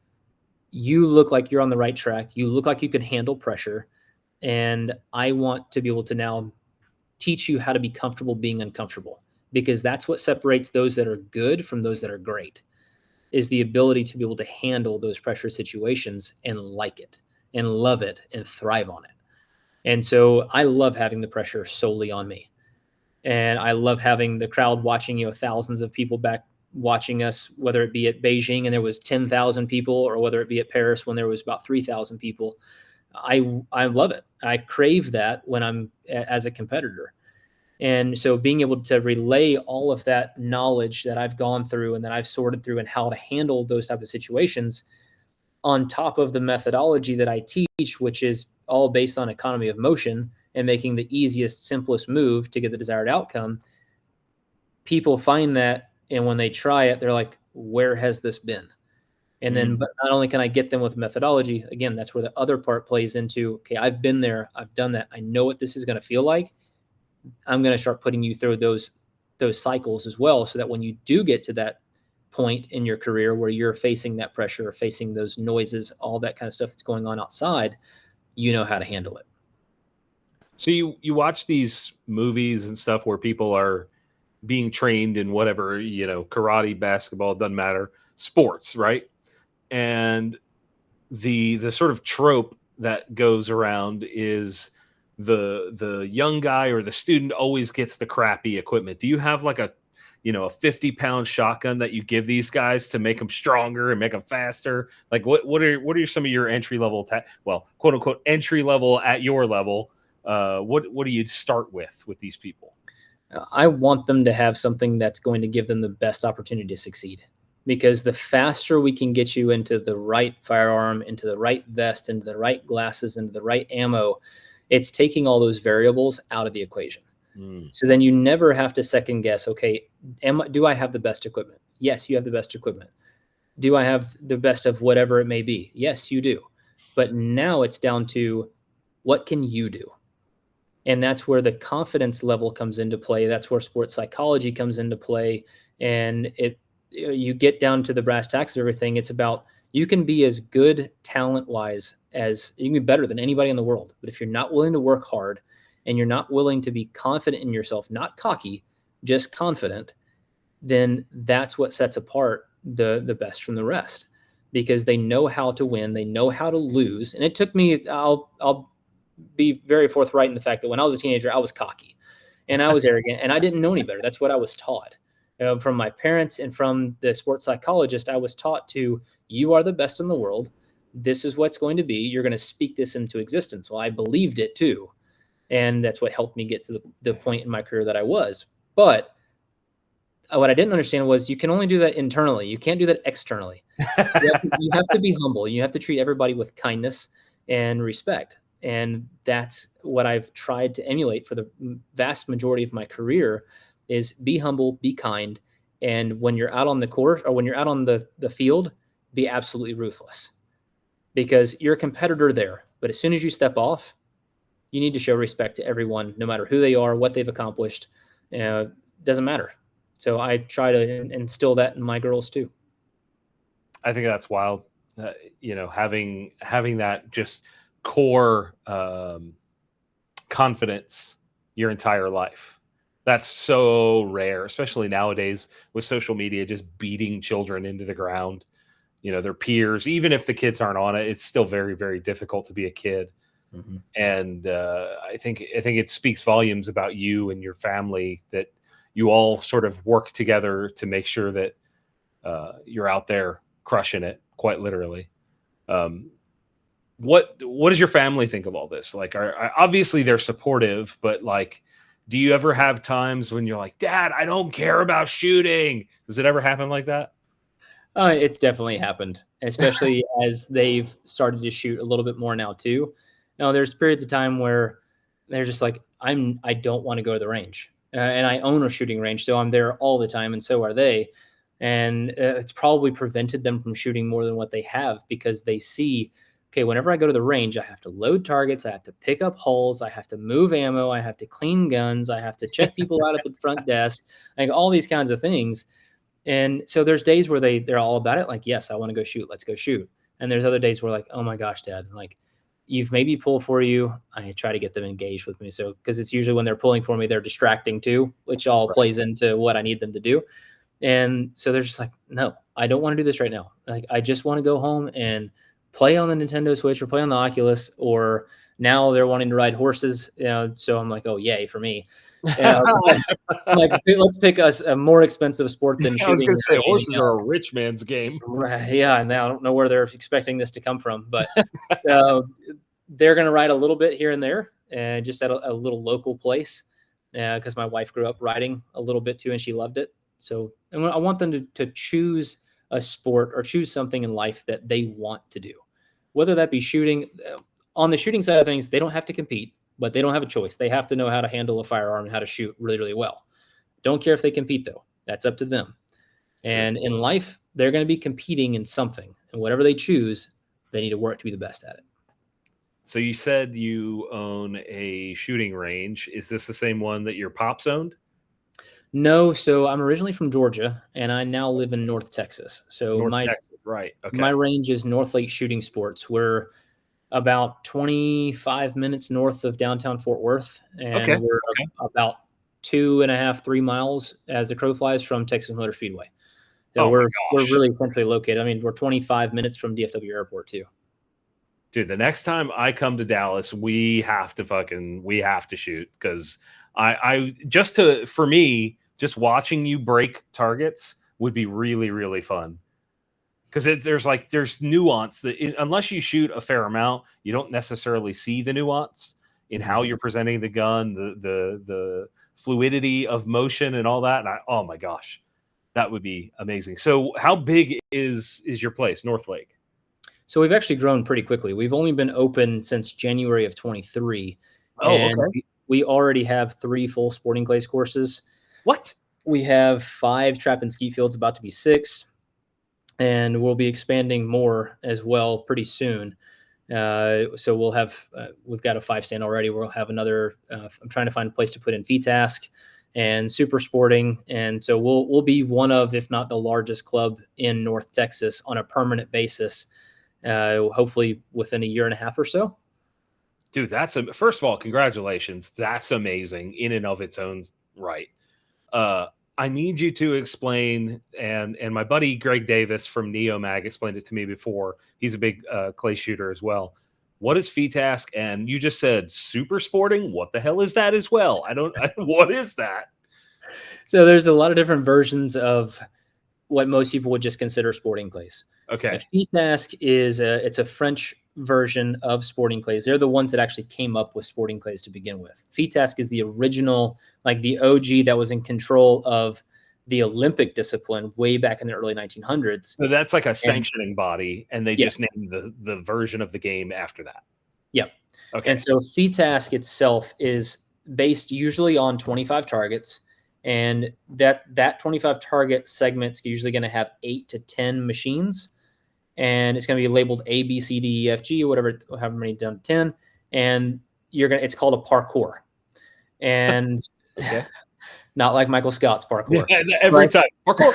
you look like you're on the right track. You look like you can handle pressure. And I want to be able to now teach you how to be comfortable being uncomfortable, because that's what separates those that are good from those that are great, is the ability to be able to handle those pressure situations and like it and love it and thrive on it. And so I love having the pressure solely on me. And I love having the crowd watching, thousands of people back watching us, whether it be at Beijing and there was 10,000 people, or whether it be at Paris when there was about 3,000 people. I love it. I crave that when I'm as a competitor. And so being able to relay all of that knowledge that I've gone through and that I've sorted through and how to handle those type of situations on top of the methodology that I teach, which is all based on economy of motion and making the easiest, simplest move to get the desired outcome, people find that, and when they try it, they're like, where has this been? And then, but not only can I get them with methodology, again, that's where the other part plays into, okay, I've been there, I've done that, I know what this is going to feel like. I'm going to start putting you through those cycles as well, so that when you do get to that point in your career where you're facing that pressure, facing those noises, all that kind of stuff that's going on outside, you know how to handle it. So you watch these movies and stuff where people are being trained in whatever, karate, basketball, doesn't matter, sports, right? And the sort of trope that goes around is the young guy or the student always gets the crappy equipment. Do you have like a 50-pound shotgun that you give these guys to make them stronger and make them faster? Like what are some of your entry level quote unquote entry level at your level? What do you start with these people? I want them to have something that's going to give them the best opportunity to succeed, because the faster we can get you into the right firearm, into the right vest, into the right glasses, into the right ammo, it's taking all those variables out of the equation. So then you never have to second guess, okay, do I have the best equipment? Yes, you have the best equipment. Do I have the best of whatever it may be? Yes, you do. But now it's down to, what can you do? And that's where the confidence level comes into play. That's where sports psychology comes into play. And you get down to the brass tacks of everything. It's about, you can be as good talent-wise as, you can be better than anybody in the world. But if you're not willing to work hard and you're not willing to be confident in yourself, not cocky, just confident, then that's what sets apart the best from the rest, because they know how to win. They know how to lose. And it took me, I'll be very forthright in the fact that when I was a teenager, I was cocky and I was arrogant and I didn't know any better. That's what I was taught from my parents and from the sports psychologist. I was taught to, you are the best in the world. This is what's going to be. You're going to speak this into existence. Well, I believed it too. And that's what helped me get to the point in my career that I was. But what I didn't understand was, you can only do that internally. You can't do that externally. You have to be humble. You have to treat everybody with kindness and respect. And that's what I've tried to emulate for the vast majority of my career, is be humble, be kind. And when you're out on the court, or when you're out on the field, be absolutely ruthless. because you're a competitor there. But as soon as you step off, you need to show respect to everyone, no matter who they are, what they've accomplished. Doesn't matter. So I try to instill that in my girls too. I think that's wild. Having that just core confidence your entire life. That's so rare, especially nowadays with social media just beating children into the ground. Their peers, even if the kids aren't on it, it's still very, very difficult to be a kid. Mm-hmm. And I think it speaks volumes about you and your family that you all sort of work together to make sure that you're out there crushing it, quite literally. What does your family think of all this? Like, obviously they're supportive, but like, do you ever have times when you're like, Dad, I don't care about shooting? Does it ever happen like that? It's definitely happened, especially as they've started to shoot a little bit more now too. Now there's periods of time where they're just like, I don't want to go to the range, and I own a shooting range, so I'm there all the time, and so are they. And it's probably prevented them from shooting more than what they have, because they see, okay, whenever I go to the range, I have to load targets, I have to pick up holes, I have to move ammo, I have to clean guns, I have to check people out at the front desk, like all these kinds of things. And so there's days where they're all about it. Like, yes, I want to go shoot. Let's go shoot. And there's other days where like, oh my gosh, Dad, like you've made me pull for you. I try to get them engaged with me. So, because it's usually when they're pulling for me, they're distracting too, which all plays into what I need them to do. And so they're just like, no, I don't want to do this right now. Like, I just want to go home and play on the Nintendo Switch or play on the Oculus, or now they're wanting to ride horses. So I'm like, oh, yay for me. Like, let's pick us a more expensive sport than shooting. I was going to say horses are a rich man's game. Yeah, and I don't know where they're expecting this to come from, but they're going to ride a little bit here and there, and just at a little local place, because my wife grew up riding a little bit too, and she loved it. So I want them to choose a sport or choose something in life that they want to do, whether that be shooting. On the shooting side of things, they don't have to compete, but they don't have a choice. They have to know how to handle a firearm and how to shoot really, really well. Don't care if they compete, though. That's up to them. And in life, they're going to be competing in something. And whatever they choose, they need to work to be the best at it. So you said you own a shooting range. Is this the same one that your pops owned? No. So I'm originally from Georgia, and I now live in North Texas. So Texas, right. Okay. My range is North Lake Shooting Sports. We're about 25 minutes north of downtown Fort Worth, and we're about 2.5, 3 miles as the crow flies from Texas Motor Speedway. So we're really centrally located. I mean, we're 25 minutes from DFW Airport too. Dude, the next time I come to Dallas, we have to shoot, because for me, just watching you break targets would be really, really fun. Because there's nuance that unless you shoot a fair amount, you don't necessarily see the nuance in how you're presenting the gun, the fluidity of motion and all that. And oh my gosh, that would be amazing. So how big is your place, North Lake? So we've actually grown pretty quickly. We've only been open since January of 23. And we already have 3 full sporting clays courses. What? We have 5 trap and skeet fields, about to be 6. And we'll be expanding more as well pretty soon. So we'll have, we've got a 5 stand already. We'll have another, I'm trying to find a place to put in VTask and super sporting. And so we'll be one of, if not the largest club in North Texas on a permanent basis, hopefully within a year and a half or so. Dude, first of all, congratulations. That's amazing in and of its own right. I need you to explain, and my buddy Greg Davis from Neomag explained it to me before. He's a big clay shooter as well. What is VTask? And you just said super sporting. What the hell is that as well? What is that? So there's a lot of different versions of what most people would just consider sporting clays. Okay. VTask it's a French version of sporting clays. They're the ones that actually came up with sporting clays to begin with. VTask is the original, like the OG that was in control of the Olympic discipline way back in the early 1900s. So that's like a sanctioning body, and they just named the version of the game after that. Yep. Okay. And so VTask itself is based usually on 25 targets, and that 25 target segment's usually going to have 8 to 10 machines. and it's going to be labeled A, B, C, D, E, F, G, whatever, however many down to 10. And it's called a parkour. And Okay. not like Michael Scott's parkour. Yeah, every time. Parkour.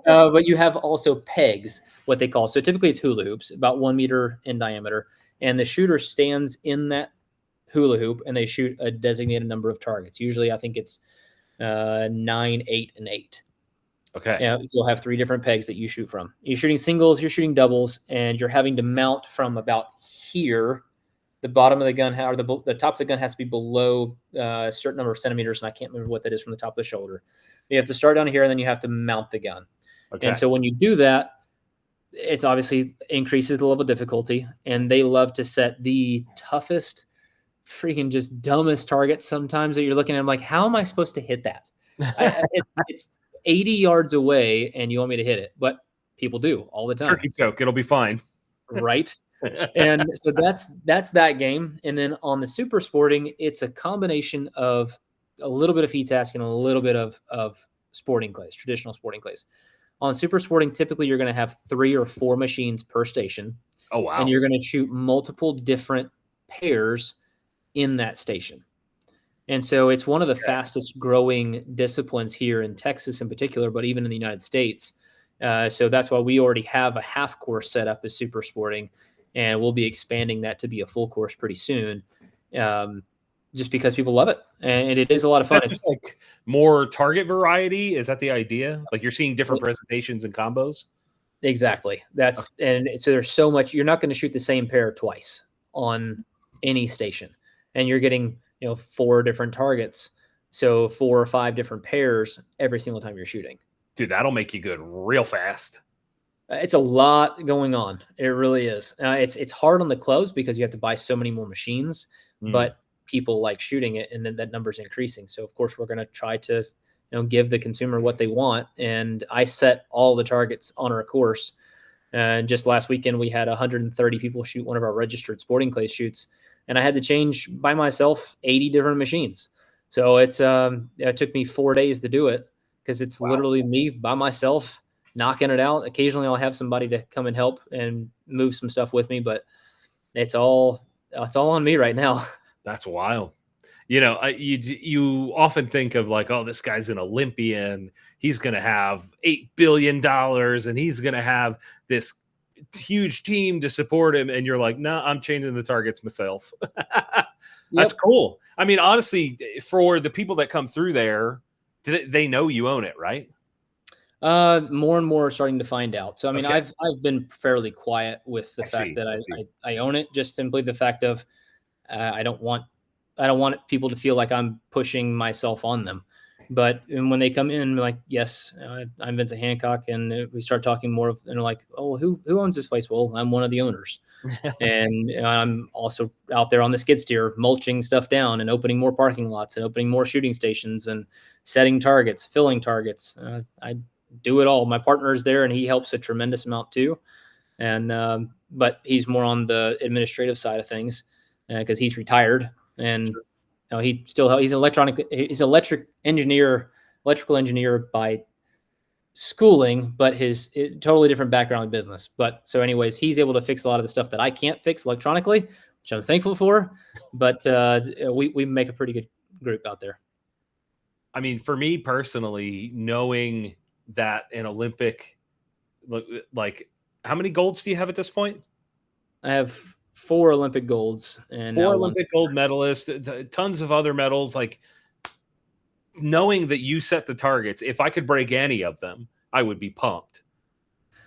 But you have also pegs, what they call. So typically it's hula hoops, about 1 meter in diameter. And the shooter stands in that hula hoop and they shoot a designated number of targets. Usually I think it's 9, 8, and 8. Okay. Yeah, so you'll have 3 different pegs that you shoot from. You're shooting singles, you're shooting doubles, and you're having to mount from about here. The bottom of the gun, or the top of the gun has to be below a certain number of centimeters, and I can't remember what that is from the top of the shoulder. You have to start down here, and then you have to mount the gun. Okay. And so when you do that, it's obviously increases the level of difficulty, and they love to set the toughest, freaking just dumbest targets sometimes that you're looking at. I'm like, how am I supposed to hit that? It's 80 yards away, and you want me to hit it, but people do all the time. Turkey choke, it'll be fine. Right. And so that's that game. And then on the super sporting, it's a combination of a little bit of heat task and a little bit of sporting clays, traditional sporting clays. On super sporting, typically you're going to have 3 or 4 machines per station. Oh, wow. And you're going to shoot multiple different pairs in that station. And so it's one of the fastest growing disciplines here in Texas in particular, but even in the United States. So that's why we already have a half course set up as super sporting, and we'll be expanding that to be a full course pretty soon, just because people love it. And it is a lot of fun. It's just like more target variety. Is that the idea? Like you're seeing different presentations and combos? Exactly. And so there's so much, you're not going to shoot the same pair twice on any station, and you're getting, 4 different targets. So 4 or 5 different pairs every single time you're shooting. Dude, that'll make you good real fast. It's a lot going on. It really is. It's hard on the clubs because you have to buy so many more machines, but people like shooting it, and then that number's increasing. So of course we're going to try to, give the consumer what they want. And I set all the targets on our course. And just last weekend we had 130 people shoot one of our registered sporting clay shoots, and I had to change by myself 80 different machines. So it took me 4 days to do it, because it's literally me by myself knocking it out. Occasionally I'll have somebody to come and help and move some stuff with me, but it's all on me right now. That's wild. You often think of like, oh, this guy's an Olympian. He's going to have $8 billion and he's going to have this huge team to support him. And you're like, no, I'm changing the targets myself. That's cool. I mean, honestly, for the people that come through there, they know you own it, right? More and more are starting to find out. So, I mean, I've been fairly quiet with the fact that I own it. Just simply the fact of I don't want people to feel like I'm pushing myself on them. But when they come in, like, yes, I'm Vincent Hancock, and we start talking more and they're like, oh, who owns this place? Well, I'm one of the owners. And I'm also out there on the skid steer, mulching stuff down and opening more parking lots and opening more shooting stations and setting targets, filling targets. I do it all. My partner is there, and he helps a tremendous amount too. And but he's more on the administrative side of things because he's retired, and he's an electrical engineer by schooling, but his totally different background in business. But so anyways, he's able to fix a lot of the stuff that I can't fix electronically, which I'm thankful for. But we make a pretty good group out there. I mean, for me personally, knowing that an Olympic, like, how many golds do you have at this point? I have 4 Olympic golds and 4 Olympic gold medalists, tons of other medals. Like, knowing that you set the targets, if I could break any of them, I would be pumped.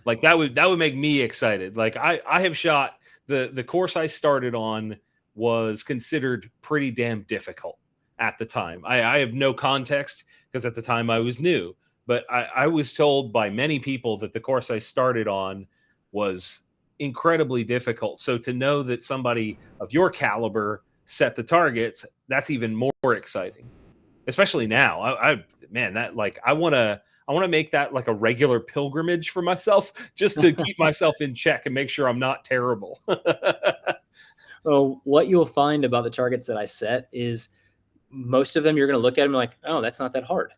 Like that would make me excited. Like I have shot the course I started on was considered pretty damn difficult at the time. I have no context because at the time I was new, but I was told by many people that the course I started on was incredibly difficult. So to know that somebody of your caliber set the targets, that's even more exciting. Especially now. I want to make that like a regular pilgrimage for myself, just to keep myself in check and make sure I'm not terrible. Well, what you'll find about the targets that I set is most of them you're going to look at them like, oh, that's not that hard.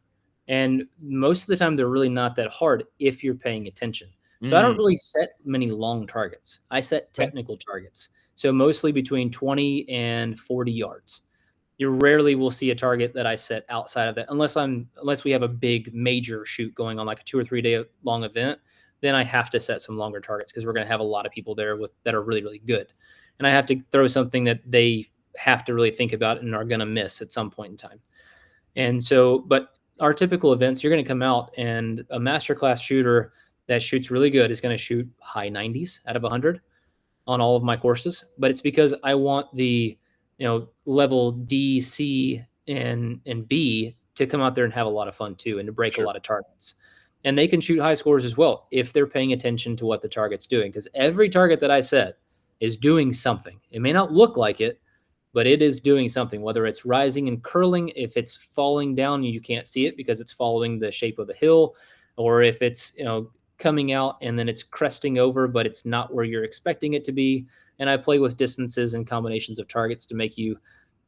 And most of the time they're really not that hard if you're paying attention. So I don't really set many long targets. I set technical targets. So mostly between 20 and 40 yards. You rarely will see a target that I set outside of that unless we have a big major shoot going on, like a 2 or 3 day long event. Then I have to set some longer targets because we're going to have a lot of people there that are really, really good. And I have to throw something that they have to really think about and are going to miss at some point in time. And so, but our typical events, you're going to come out and a masterclass shooter that shoots really good is going to shoot high 90s out of 100 on all of my courses. But it's because I want the, level D, C, and B to come out there and have a lot of fun too, and to break a lot of targets. And they can shoot high scores as well if they're paying attention to what the target's doing, because every target that I set is doing something. It may not look like it, but it is doing something, whether it's rising and curling. If it's falling down, you can't see it because it's following the shape of the hill, or if it's, coming out and then it's cresting over, but it's not where you're expecting it to be. And I play with distances and combinations of targets to make you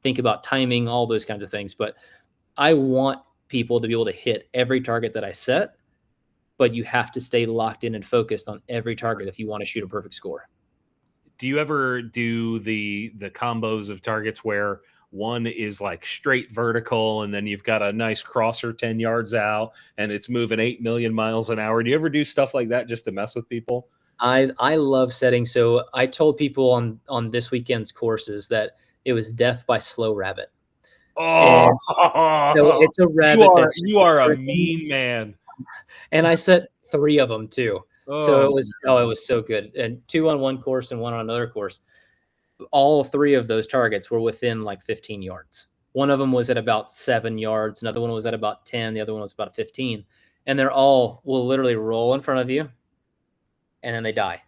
think about timing, all those kinds of things. But I want people to be able to hit every target that I set, but you have to stay locked in and focused on every target if you want to shoot a perfect score. Do you ever do the combos of targets where one is like straight vertical and then you've got a nice crosser 10 yards out and it's moving 8 million miles an hour? Do you ever do stuff like that just to mess with people? I love setting. So I told people on this weekend's courses that it was death by slow rabbit. Oh, so it's a rabbit. You are a mean man. And I set 3 of them too. So it was so good. And 2 on one course and 1 on another course. All 3 of those targets were within like 15 yards. One of them was at about 7 yards. Another one was at about 10. The other one was about 15. And they're all will literally roll in front of you and then they die.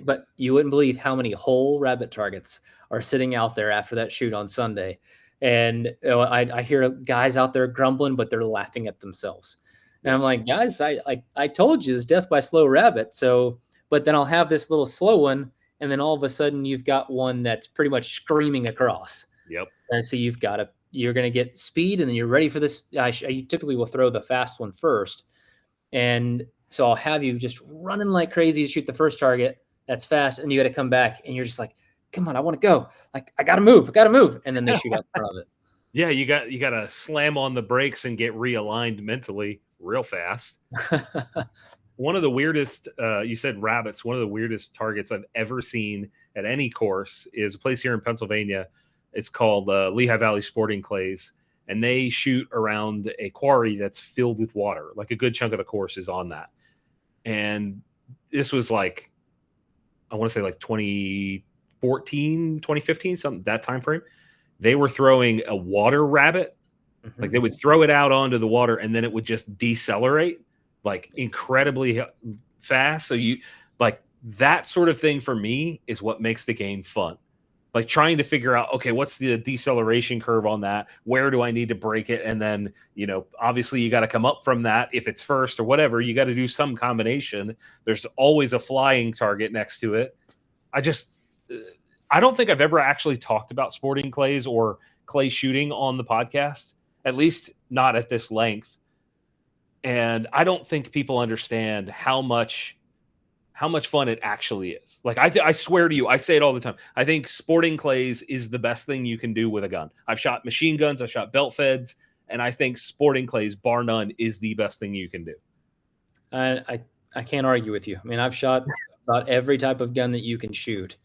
But you wouldn't believe how many whole rabbit targets are sitting out there after that shoot on Sunday. And I hear guys out there grumbling, but they're laughing at themselves. And I'm like, guys, I told you it's death by slow rabbit. So, but then I'll have this little slow one, and then all of a sudden you've got one that's pretty much screaming across. Yep. And so you're going to get speed, and then you're ready for this. I typically will throw the fast one first. And so I'll have you just running like crazy to shoot the first target that's fast, and you got to come back, and you're just like, come on, I want to go. Like, I got to move. And then they shoot out in front of it. Yeah, you got to slam on the brakes and get realigned mentally real fast. One of the weirdest, you said rabbits, one of the weirdest targets I've ever seen at any course is a place here in Pennsylvania. It's called Lehigh Valley Sporting Clays, and they shoot around a quarry that's filled with water. Like a good chunk of the course is on that. And this was like, I want to say like 2014, 2015, something that time frame. They were throwing a water rabbit. Mm-hmm. Like they would throw it out onto the water and then it would just decelerate like incredibly fast. So you like that sort of thing for me is what makes the game fun. Like trying to figure out, okay, what's the deceleration curve on that? Where do I need to break it? And then, obviously you got to come up from that. If it's first or whatever, you got to do some combination. There's always a flying target next to it. I don't think I've ever actually talked about sporting clays or clay shooting on the podcast, at least not at this length. And I don't think people understand how much fun it actually is. Like I swear to you, I say it all the time. I think sporting clays is the best thing you can do with a gun. I've shot machine guns, I've shot belt feds, and I think sporting clays, bar none, is the best thing you can do. I can't argue with you. I mean, I've shot about every type of gun that you can shoot.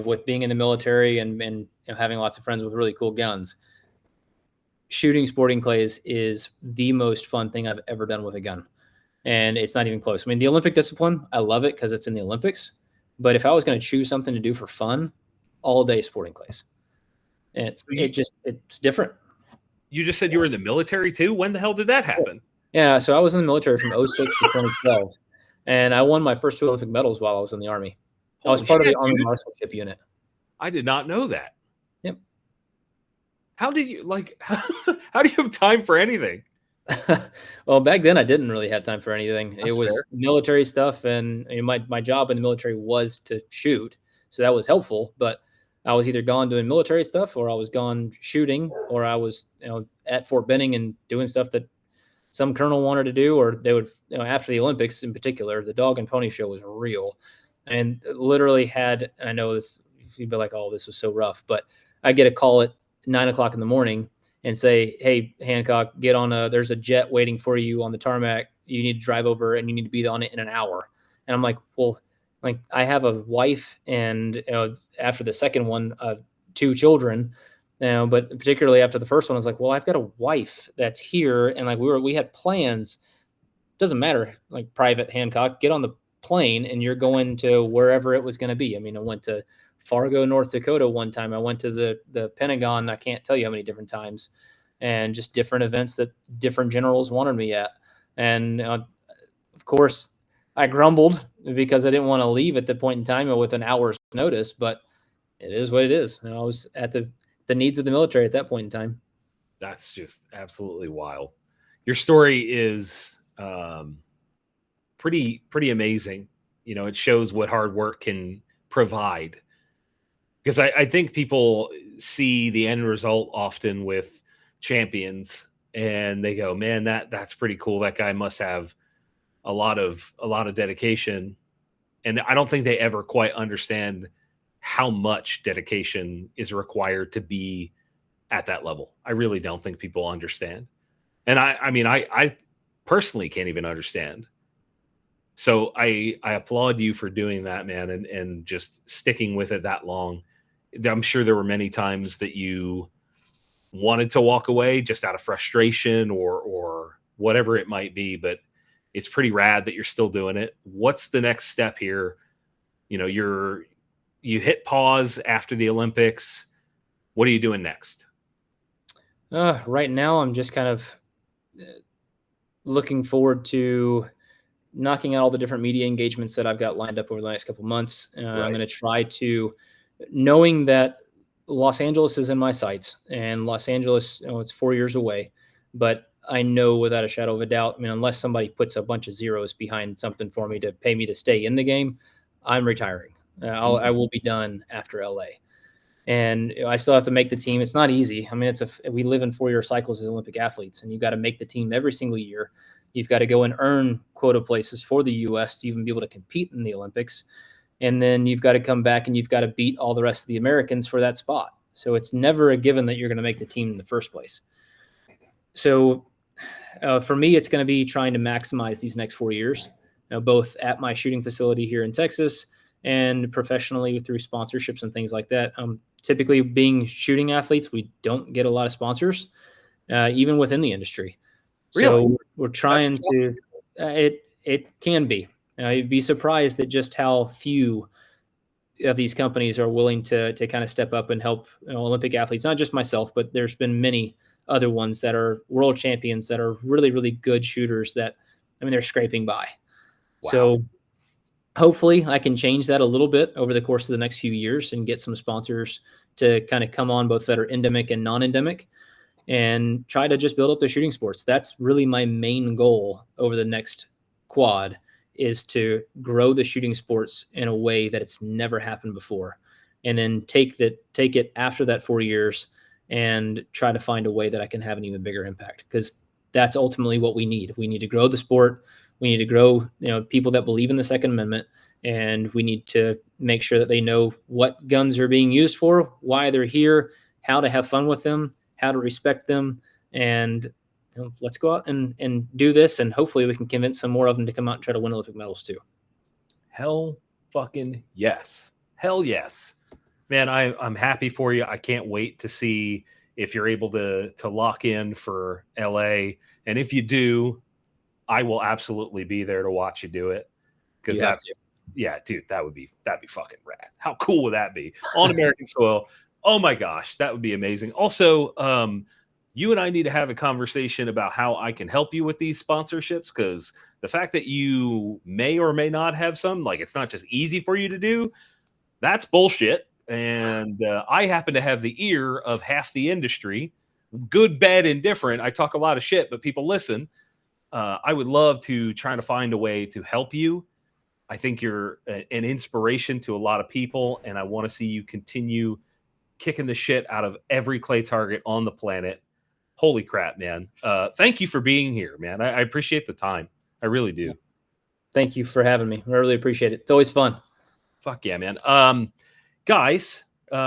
With being in the military and having lots of friends with really cool guns, shooting sporting clays is the most fun thing I've ever done with a gun. And it's not even close. I mean, the Olympic discipline, I love it because it's in the Olympics. But if I was going to choose something to do for fun, all day sporting clays. And it's different. You just said you were in the military too? When the hell did that happen? Yeah, so I was in the military from 2006 to 2012. And I won my first 2 Olympic medals while I was in the Army. I was part of the Army Marksmanship unit. I did not know that. Yep. How do you how do you have time for anything? Well, back then I didn't really have time for anything. That's it was fair. Military stuff, and my job in the military was to shoot, so that was helpful. But I was either gone doing military stuff, or I was gone shooting, or I was at Fort Benning and doing stuff that some colonel wanted to do, or they would, after the Olympics in particular, the dog and pony show was real, and literally had. I know this, you'd be like, "Oh, this was so rough," but I get a call at 9 o'clock in the morning and say, "Hey, Hancock, get on there's a jet waiting for you on the tarmac. You need to drive over, and you need to be on it in an hour." And I'm like, "Well, like I have a wife, and after the second one, 2 children." But particularly after the first one, I was like, well, I've got a wife that's here, and like we had plans. Doesn't matter, like Private Hancock, get on the plane, and you're going to wherever it was going to be. I mean, I went to Fargo, North Dakota one time. I went to the Pentagon. I can't tell you how many different times, and just different events that different generals wanted me at. And of course, I grumbled because I didn't want to leave at the point in time with an hour's notice, but it is what it is. I was at the needs of the military at that point in time. That's just absolutely wild. Your story is pretty amazing. You know, it shows what hard work can provide. Because I think people see the end result often with champions, and they go, "Man, that's pretty cool. That guy must have a lot of dedication." And I don't think they ever quite understand how much dedication is required to be at that level. I really don't think people understand. And I mean, I personally can't even understand. So I applaud you for doing that, man, and just sticking with it that long. I'm sure there were many times that you wanted to walk away just out of frustration or whatever it might be, but it's pretty rad that you're still doing it. What's the next step here? You know, you hit pause after the Olympics. What are you doing next? Right now, I'm just kind of looking forward to knocking out all the different media engagements that I've got lined up over the next couple of months. Right. I'm going to try to, knowing that Los Angeles is in my sights, and Los Angeles, it's 4 years away, but I know without a shadow of a doubt, I mean, unless somebody puts a bunch of zeros behind something for me to pay me to stay in the game, I'm retiring. I will be done after LA. And I still have to make the team. It's not easy. I mean, we live in 4-year cycles as Olympic athletes, and you've got to make the team every single year. You've got to go and earn quota places for the U.S. to even be able to compete in the Olympics. And then you've got to come back and you've got to beat all the rest of the Americans for that spot. So it's never a given that you're going to make the team in the first place. So for me, it's going to be trying to maximize these next 4 years, both at my shooting facility here in Texas and professionally through sponsorships and things like that. Typically, being shooting athletes, we don't get a lot of sponsors, even within the industry. Really? So we're trying to. It can be. You'd be surprised at just how few of these companies are willing to kind of step up and help Olympic athletes. Not just myself, but there's been many other ones that are world champions that are really, really good shooters that, I mean, they're scraping by. Wow. So hopefully I can change that a little bit over the course of the next few years and get some sponsors to kind of come on, both that are endemic and non-endemic, and try to just build up the shooting sports. That's really my main goal over the next quad, is to grow the shooting sports in a way that it's never happened before. And then take it after that 4 years and try to find a way that I can have an even bigger impact, because that's ultimately what we need. We need to grow the sport. We need to grow, people that believe in the Second Amendment, and we need to make sure that they know what guns are being used for, why they're here, how to have fun with them, how to respect them, and let's go out and do this, and hopefully we can convince some more of them to come out and try to win Olympic medals too. Hell fucking yes. Hell yes. Man, I'm happy for you. I can't wait to see if you're able to lock in for LA. And if you do, I will absolutely be there to watch you do it. Because dude, that'd be fucking rad. How cool would that be? On American soil. Oh my gosh, that would be amazing. Also, you and I need to have a conversation about how I can help you with these sponsorships, because the fact that you may or may not have some, like, it's not just easy for you to do, that's bullshit. And I happen to have the ear of half the industry, good, bad, indifferent. I talk a lot of shit, but people listen. I would love to try to find a way to help you. I think you're an inspiration to a lot of people, and I want to see you continue kicking the shit out of every clay target on the planet. holy crap, man. Thank you for being here, man. I appreciate the time. I really do. Thank you for having me. I really appreciate it. It's always fun. Fuck yeah, man. Guys, you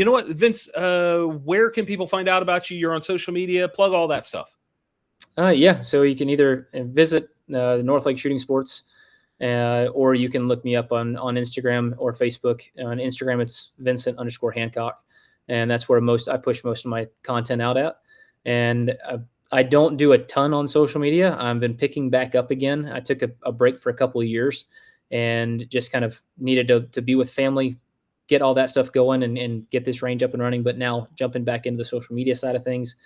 know what, Vince, where can people find out about you? You're on social media, plug all that stuff. Yeah, so you can either visit the North Lake Shooting Sports, or you can look me up on Instagram or Facebook. On Instagram, it's Vincent_Hancock, and that's where I push most of my content out at. And I don't do a ton on social media. I've been picking back up again. I took a break for a couple of years and just kind of needed to be with family, get all that stuff going, and get this range up and running. But now jumping back into the social media side of things.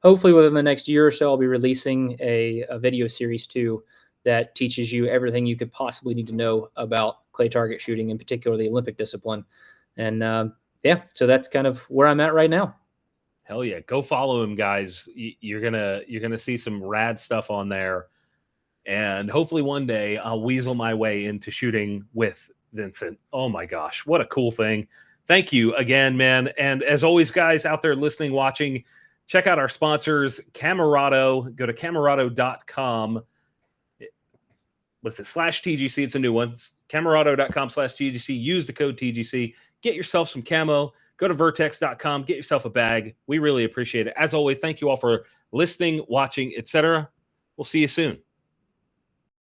Hopefully within the next year or so, I'll be releasing a video series too that teaches you everything you could possibly need to know about clay target shooting, in particular the Olympic discipline. And yeah, so that's kind of where I'm at right now. Hell yeah. Go follow him, guys. You're gonna see some rad stuff on there. And hopefully one day I'll weasel my way into shooting with Vincent. Oh my gosh, what a cool thing. Thank you again, man. And as always, guys out there listening, watching, check out our sponsors, Camerado. Go to camerado.com. What's it? /TGC. It's a new one. Camerado.com/TGC. Use the code TGC. Get yourself some camo. Go to vertex.com. Get yourself a bag. We really appreciate it. As always, thank you all for listening, watching, etc. We'll see you soon.